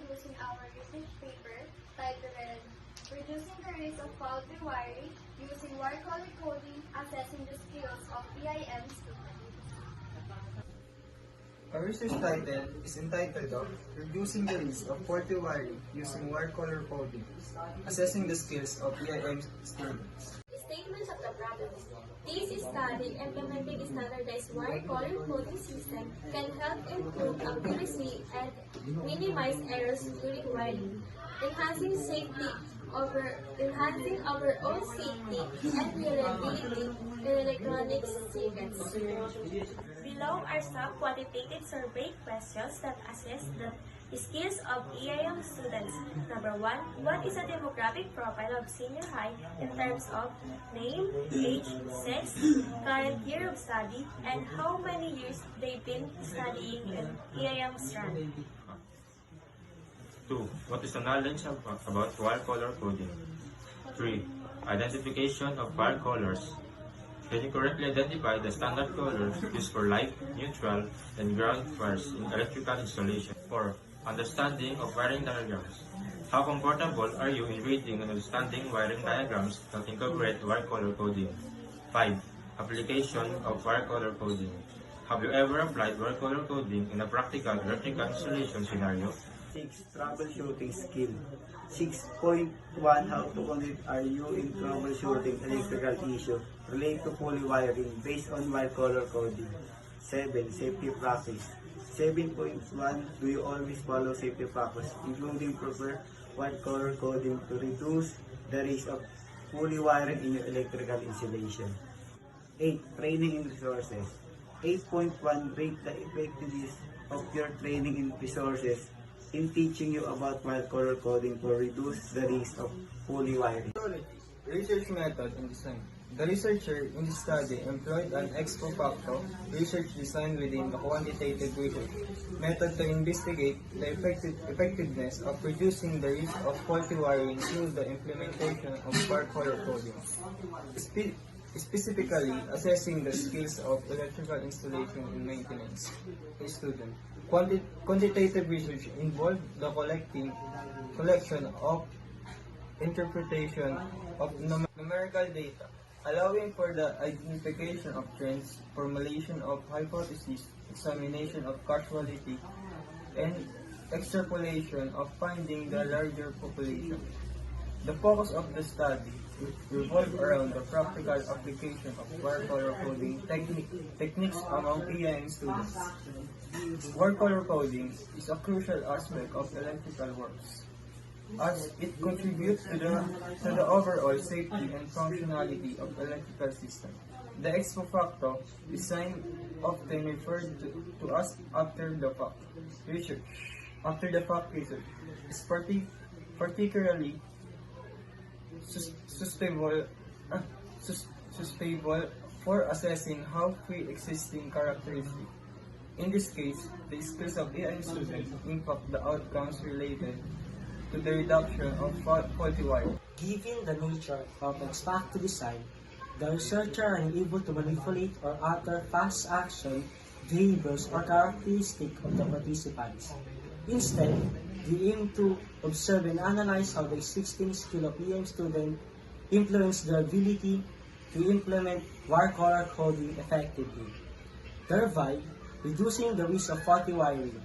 introducing our research paper titled Reducing the Risk of Faulty Wiring Using Wire Color Coding, Assessing the Skills of EIM Students. Our research title is entitled of Reducing the Risk of Faulty Wiring Using Wire Color Coding, Assessing the Skills of EIM Students. Statements of the problems. This study implementing a standardized wire color coding system can help improve accuracy and minimize errors during wiring, enhancing our own safety and reliability in electronic circuits. Below are some quantitative survey questions that assess the skills of EIM students. Number 1, what is the demographic profile of senior high in terms of name, age, sex, current year of study, and how many years they've been studying in EIM strand? 2. What is the knowledge about wire color coding? 3. Identification of wire colors. Can you correctly identify the standard colors used for light, neutral, and ground wires in electrical installation? 4. Understanding of wiring diagrams. How comfortable are you in reading and understanding wiring diagrams that incorporate wire color coding? 5. Application of wire color coding. Have you ever applied wire color coding in a practical electrical installation scenario? 6. Troubleshooting skill. 6.1. How to connect are you in troubleshooting electrical issue related to poly wiring based on wire color coding. 7. Safety practice. 7.1. Do you always follow safety practice, including proper wire color coding to reduce the risk of poly wiring in your electrical installation? 8. Training and resources. 8.1. Rate the effectiveness of your training and resources in teaching you about wire color coding to reduce the risk of poly wiring. Research method and design. The researcher in this study employed an ex post facto research design within the quantitative research method to investigate the effectiveness of reducing the risk of faulty wiring through the implementation of wire color coding. Specifically assessing the skills of electrical installation and maintenance student. Quantitative research involved the collection of interpretation of numerical data, allowing for the identification of trends, formulation of hypotheses, examination of causality, and extrapolation of finding the larger population. The focus of the study revolved around the practical application of wire color coding techniques among EIM students. Wire color coding is a crucial aspect of electrical works, as it contributes to the overall safety and functionality of electrical system. The ex post facto design often referred to as after the fact research. After the fact research is particularly sustainable for assessing how pre-existing characteristics. In this case, the skills of AI students impact the outcomes related to the reduction of faulty wiring. Given the nature of ex facto design, the researcher are unable to manipulate or alter fast action behaviors or characteristics of the participants. Instead, they aim to observe and analyze how the existing skill of EM student influence their ability to implement wire color coding effectively, thereby reducing the risk of faulty wiring.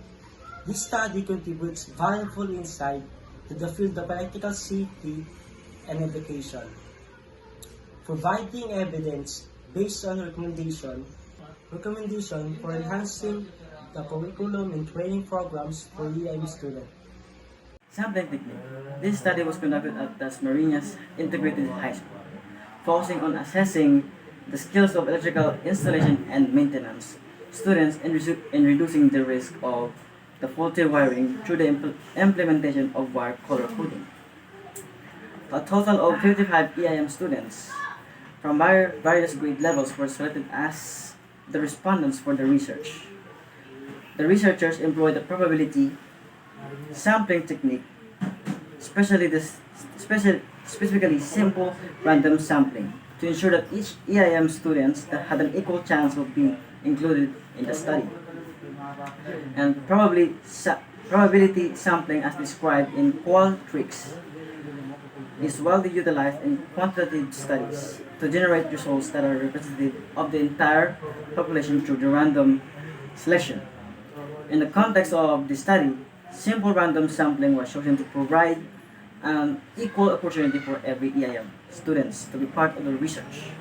This study contributes valuable insight to the field of electrical safety and education, providing evidence based on recommendation for enhancing the curriculum and training programs for EIM students. Sampling technique. This study was conducted at Dasmariñas Integrated High School, focusing on assessing the skills of electrical installation and maintenance students and reducing the risk of the faulty wiring through the implementation of wire color coding. A total of 55 EIM students from various grade levels were selected as the respondents for the research. The researchers employed the probability sampling technique, specifically simple random sampling, to ensure that each EIM student had an equal chance of being included in the study. And Probability sampling, as described in Qualtrics, is widely utilized in quantitative studies to generate results that are representative of the entire population through the random selection. In the context of the study, simple random sampling was chosen to provide an equal opportunity for every EIM students to be part of the research.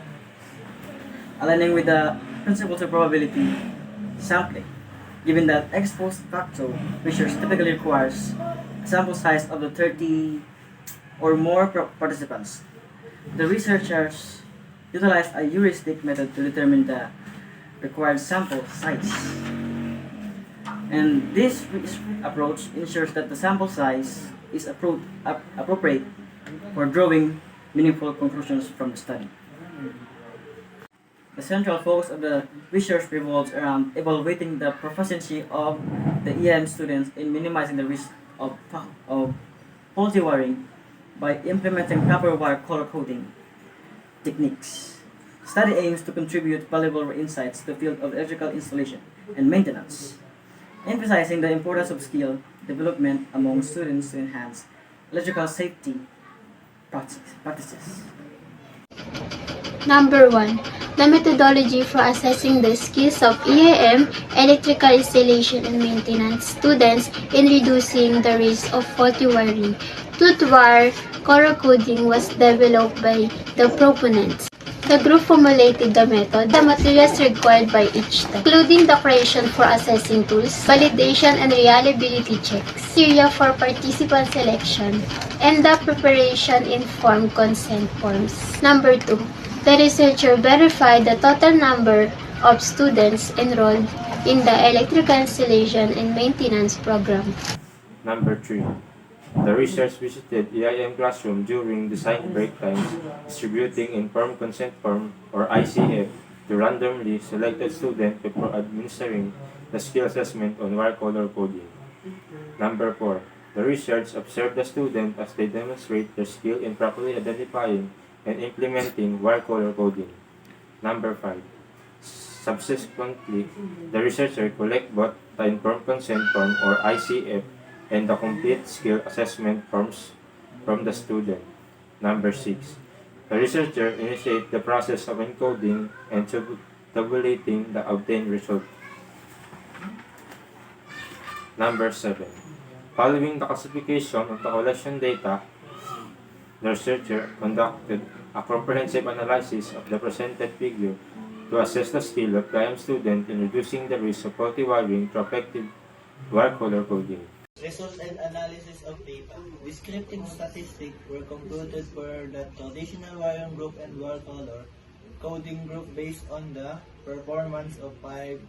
Aligning with the principles of probability sampling, given that ex post facto research typically requires a sample size of the 30 or more participants, the researchers utilized a heuristic method to determine the required sample size. And this approach ensures that the sample size is appropriate for drawing meaningful conclusions from the study. The central focus of the research revolves around evaluating the proficiency of the EM students in minimizing the risk of faulty wiring by implementing proper wire color coding techniques. Study aims to contribute valuable insights to the field of electrical installation and maintenance, emphasizing the importance of skill development among students to enhance electrical safety practices. Number 1. The methodology for assessing the skills of EAM, electrical installation and maintenance students in reducing the risk of faulty wiring. Tooth wire color coding was developed by the proponents. The group formulated the method, the materials required by each step, including the creation for assessing tools, validation and reliability checks, criteria for participant selection, and the preparation informed consent forms. Number 2. The researcher verified the total number of students enrolled in the electrical installation and maintenance program. Number 3. The research visited EIM classroom during design break times, distributing informed consent form or ICF to randomly selected students before administering the skill assessment on wire color coding. Number 4. The research observed the student as they demonstrate their skill in properly identifying and implementing wire color coding. Number 5. Subsequently, the researcher collect both the informed consent form or ICF and the complete skill assessment forms from the student. Number 6. The researcher initiate the process of encoding and tabulating the obtained result. Number 7. Following the classification of the collection data, the researcher conducted a comprehensive analysis of the presented figure to assess the skill of the IM student in reducing the risk of faulty wiring through effective wire color coding. Result and analysis of data. Descriptive statistics were computed for the traditional wiring group and wire color coding group based on the performance of 5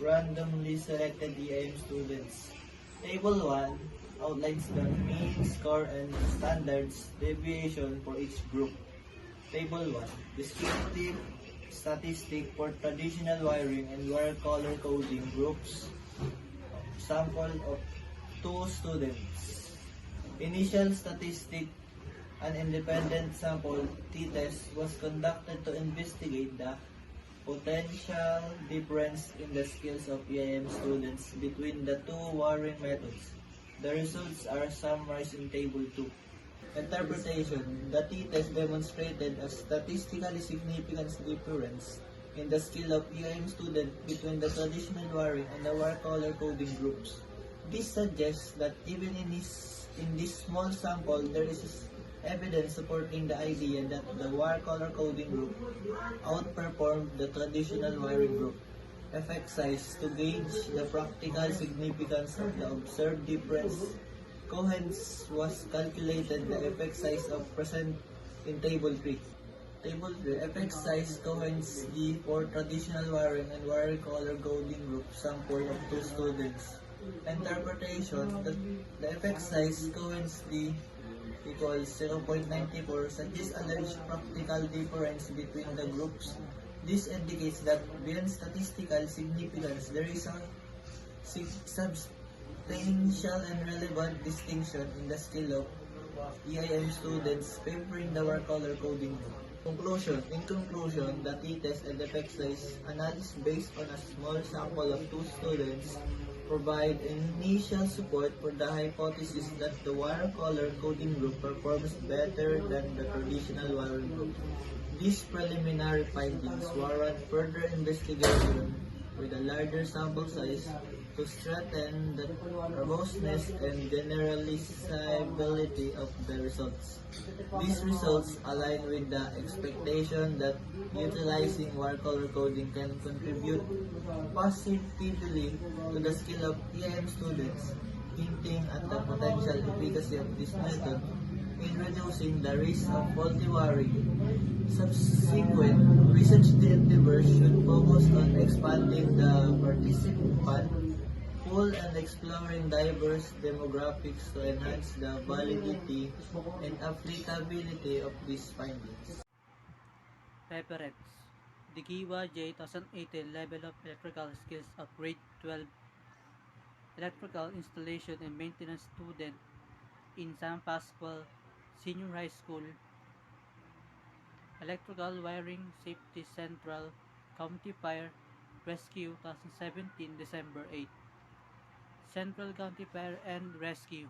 randomly selected EIM students. Table 1 outlines the mean score and standards deviation for each group. Table 1. Descriptive statistic for traditional wiring and wire color coding groups. Sample of 2 students. Initial statistic, an independent sample t-test was conducted to investigate the potential difference in the skills of EIM students between the 2 wiring methods. The results are summarized in Table 2. Interpretation. The t-test demonstrated a statistically significant difference in the skill of EIM student between the traditional wiring and the wire color coding groups. This suggests that even in this small sample, there is evidence supporting the idea that the wire color coding group outperformed the traditional wiring group. Effect size. To gauge the practical significance of the observed difference, Cohen's was calculated the effect size of present in Table 3. Table 3. Effect size Cohen's D for traditional wiring and wire color coding group sample of 2 students. Interpretation. The effect size Cohen's D equals 0.94 suggests a large practical difference between the groups. This indicates that beyond statistical significance, there is a substantial and relevant distinction in the skill of EIM students favoring the wire color coding group. Conclusion. In conclusion, the t-test and effect size analysis based on a small sample of 2 students provide initial support for the hypothesis that the wire color coding group performs better than the traditional wiring group. These preliminary findings warrant further investigation with a larger sample size to strengthen the robustness and generalizability of the results. These results align with the expectation that utilizing wire color coding can contribute positively to the skill of EIM students, hinting at the potential efficacy of this method in reducing the risk of faulty wiring. Subsequent research endeavors should focus on expanding the participant pool and exploring diverse demographics to enhance the validity and applicability of these findings. Reference: The Giwa J 2018 Level of Electrical Skills of Grade 12 Electrical Installation and Maintenance Student in San Pascual Senior High School, Electrical Wiring Safety Central, County Fire Rescue 2017 December 8. Central County Fire and Rescue